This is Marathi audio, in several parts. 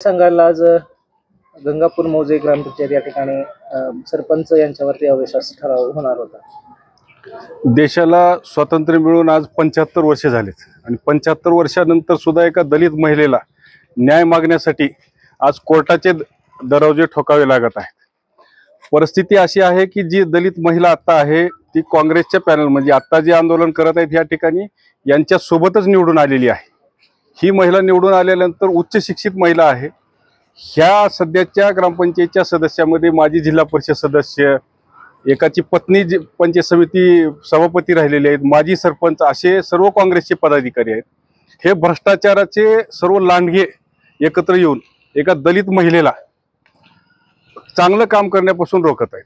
सांगायला आज गंगापूर मौजे ग्रामपंचायत या ठिकाणी सरपंच यांच्यावरती अविश्वास ठराव होणार होता। देशाला स्वातंत्र्य मिळून आज 75 वर्ष झालेत आणि 75 वर्षानंतर सुद्धा एका दलित महिलेला न्याय मागण्यासाठी आज कोर्टाचे दरवाजे ठोकावे लागत आहेत। परिस्थिती अशी आहे की जी दलित महिला आता आहे ती काँग्रेसच्या पॅनल म्हणजे आता जे आंदोलन करत आहेत या ठिकाणी यांच्या सोबतच निवडून आलेली आहे। ही महिला निवडून आल्यानंतर उच्च शिक्षित महिला आहे। ह्या सध्याच्या ग्रामपंचायतच्या सदस्यामध्ये माजी जिल्हा परिषद सदस्य, एकाची पत्नी पंचायत समिती सभापती राहिलेले आहेत, माजी सरपंच असे सर्व काँग्रेसचे पदाधिकारी आहेत। हे भ्रष्टाचाराचे सर्व लांडगे एकत्र येऊन एका दलित महिलेला चांगलं काम करण्यापासून रोखत आहेत।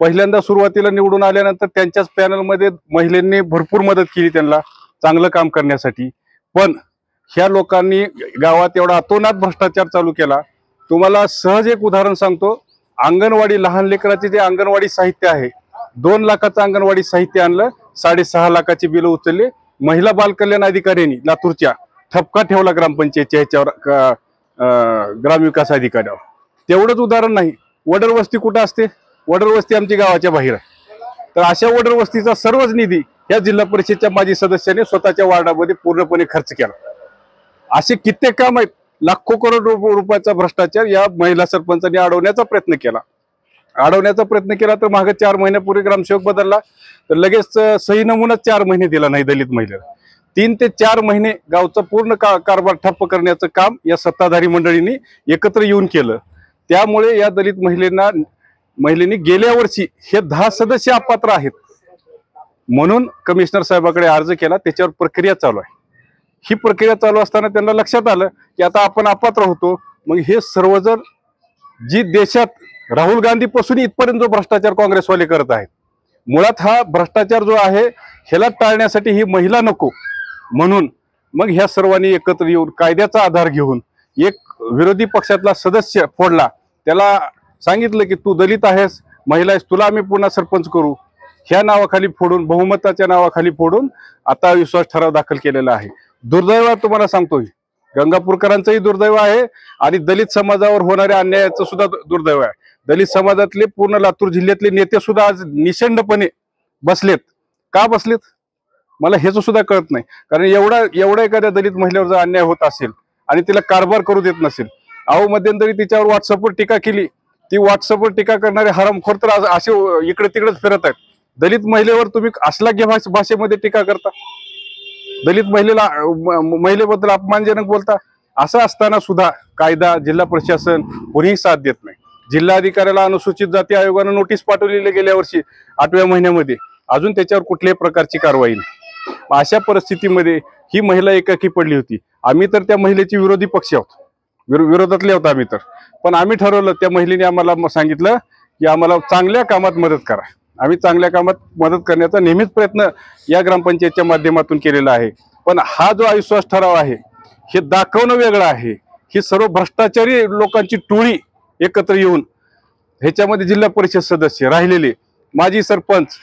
पहिल्यांदा सुरुवातीला निवडून आल्यानंतर त्यांच्याच पॅनलमध्ये महिलांनी भरपूर मदत केली त्यांना चांगलं काम करण्यासाठी, पण ह्या लोकांनी गावात एवढा अतोनात भ्रष्टाचार चालू केला। तुम्हाला सहज एक उदाहरण सांगतो, अंगणवाडी लहान लेकराचे जे अंगणवाडी साहित्य आहे 2 लाखाचं अंगणवाडी साहित्य आणलं, 6.5 लाखाची बिल उचलले। महिला बाल कल्याण अधिकाऱ्यांनी लातूरच्या ठपका ठेवला ग्रामपंचायतच्या ह्याच्यावर, ग्रामविकास अधिकाऱ्यावर। तेवढंच उदाहरण नाही, वडर वस्ती कुठं असते? वडर वस्ती आमच्या गावाच्या बाहेर आहे। तर अशा वडर वस्तीचा सर्वच निधी या जिल्हा परिषदच्या माजी सदस्याने स्वतःच्या वार्डामध्ये पूर्णपणे खर्च केला। असे कित्येक काम आहेत, लाखो करोड रुपयाचा भ्रष्टाचार या महिला सरपंचांनी अडवण्याचा प्रयत्न केला। तर मागे 4 महिन्यापूर्वी ग्रामसेवक बदलला तर लगेच सही नमुना 4 महिने दिला नाही दलित महिलेला। 3 ते 4 महिने गावचा पूर्ण कारभार ठप्प करण्याचं काम या सत्ताधारी मंडळींनी एकत्र येऊन केलं। त्यामुळे या दलित महिलेने गेल्या वर्षी हे 10 सदस्य अपात्र आहेत म्हणून कमिशनर साहेबांकडे अर्ज केला, त्याच्यावर प्रक्रिया चालू आहे। ही प्रक्रिया चालू असताना त्यांना लक्षात आलं की आता आपण अपात्र होतो। मग हे सर्वजण जी देशात राहुल गांधी पासून इथपर्यंत जो भ्रष्टाचार काँग्रेसवाले करत आहेत, मुळात हा भ्रष्टाचार जो आहे ह्याला टाळण्यासाठी ही महिला नको म्हणून मग ह्या सर्वांनी एकत्र येऊन कायद्याचा आधार घेऊन एक विरोधी पक्षातला सदस्य फोडला, त्याला सांगितलं की तू दलित आहेस, महिला आहेस, तुला आम्ही पुन्हा सरपंच करू, ह्या नावाखाली फोडून, बहुमताच्या नावाखाली फोडून आता विश्वास ठराव दाखल केलेला आहे। दुर्दैव तुम्हाला सांगतोय, गंगापूरकरांचंही दुर्दैव आहे आणि दलित समाजावर होणाऱ्या अन्यायाचं सुद्धा दुर्दैव आहे। दलित समाजातले पूर्ण लातूर जिल्ह्यातले नेते सुद्धा आज निशंडपणे बसलेत। का बसलेत मला हेच सुद्धा कळत नाही, कारण एवढा एखाद्या दलित महिलेवर जर अन्याय होत असेल आणि तिला कारभार करू देत नसेल, अहो मध्यंतरी तिच्यावर व्हॉट्सअपवर टीका केली, ती व्हॉट्सअपवर टीका करणारे हरामखोर तर असे इकडे तिकडेच फिरत आहेत। दलित महिलेवर तुम्ही असला भाषेमध्ये टीका करता, दलित महिलेबद्दल अपमानजनक बोलता। असं असताना सुद्धा कायदा, जिल्हा प्रशासन कोणीही साथ देत नाही। जिल्हाधिकाऱ्याला अनुसूचित जाती आयोगानं नोटीस पाठवलेली गेल्या वर्षी 8व्या महिन्यामध्ये, अजून त्याच्यावर कुठल्याही प्रकारची कारवाई नाही। अशा परिस्थितीमध्ये ही महिला एकाकी पडली होती। आम्ही तर त्या महिलेची विरोधी पक्ष आहोत, विरोधातले होतो आम्ही तर, पण आम्ही ठरवलं, त्या महिलेने आम्हाला सांगितलं की आम्हाला चांगल्या कामात मदत करा। आम्ही चांगल्या कामात मदत करण्याचा नेहमीच प्रयत्न या ग्रामपंचायतच्या माध्यमातून केलेला आहे। पण हा जो अविश्वास ठराव आहे हे दाखवणं वेगळं आहे। ही सर्व भ्रष्टाचारी लोकांची टोळी एकत्र येऊन ह्याच्यामध्ये जिल्हा परिषद सदस्य राहिलेले, माजी सरपंच,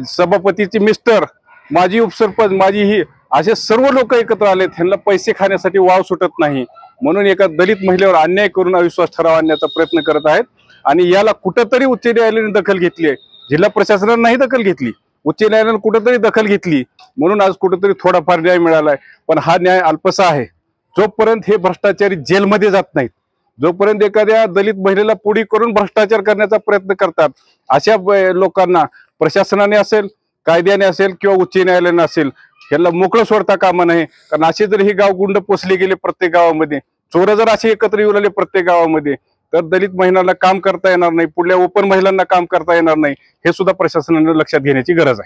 सभापतीचे मिस्टर, माजी उपसरपंच, माजी ही असे सर्व लोक एकत्र आलेत। ह्यांना पैसे खाण्यासाठी वाव सुटत नाही म्हणून एका दलित महिलेवर अन्याय करून अविश्वास ठराव आणण्याचा प्रयत्न करत आहेत। आणि याला कुठंतरी उच्च न्यायालयाने दखल घेतली आहे, जिल्हा प्रशासनाने नाही दखल घेतली, उच्च न्यायालयाने कुठेतरी दखल घेतली म्हणून आज कुठेतरी थोडाफार न्याय मिळालाय। पण हा न्याय अल्पसा आहे। जोपर्यंत हे भ्रष्टाचारी जेलमध्ये जात नाहीत, जोपर्यंत एखाद्या दलित महिलेला पुढी करून भ्रष्टाचार करण्याचा प्रयत्न करतात, अशा लोकांना प्रशासनाने असेल, कायद्याने असेल किंवा उच्च न्यायालयाने असेल, ह्याला मोकळं सोडता कामा नये। कारण असे जर हे गाव गुंड पोचले गेले प्रत्येक गावामध्ये, चोर जर असे एकत्र येऊ लागले प्रत्येक गावामध्ये, तर दलित महिलांना काम करता येणार नाही, पुढल्या ओपन महिलांना काम करता येणार नाही। हे सुद्धा प्रशासनाने लक्षात घेण्याची गरज आहे।